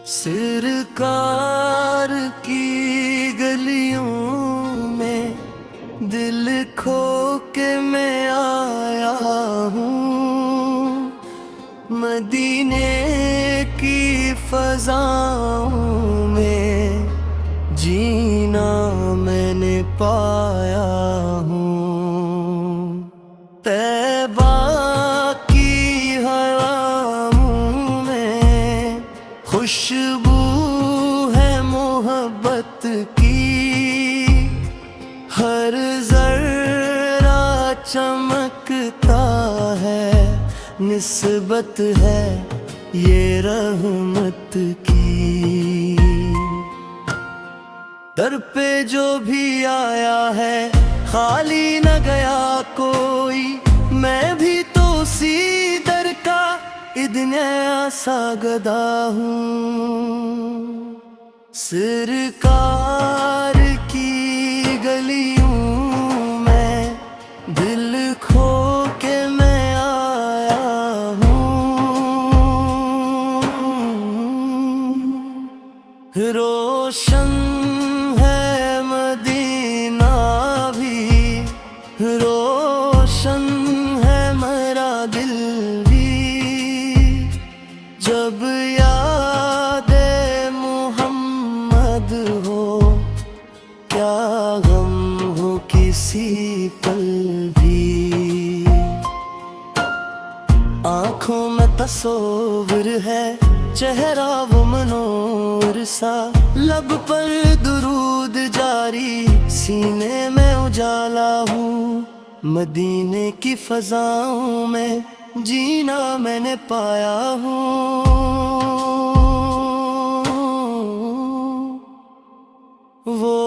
सरकार की गलियों में दिल खो के मैं आया हूँ। मदीने की फजाओं में जीना मैंने पाया हूँ। तैबा की हवाओं में खुशबू है मोहब्बत की। हर जर्रा चमकता है, निस्बत है ये रहमत की। दर पे जो भी आया है खाली न गया कोई, मैं भी तो उसी दर का इतने आसा गदा हूँ। सरकार की गलियों में दिल खो के मैं आया हूँ। रोशन है मदीना भी, रोशन है मेरा दिल भी। जब याद मोहम्मद हो, क्या गम हो किसी पल भी। आँखों में तस्वीर है, चेहरा वो मनोर सा। लब पर दुरूद जारी, सीने में उजाला हूँ। मदीने की फजाओं में जीना मैंने पाया हूँ। वो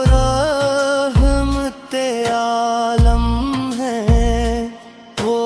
रहमते आलम है, वो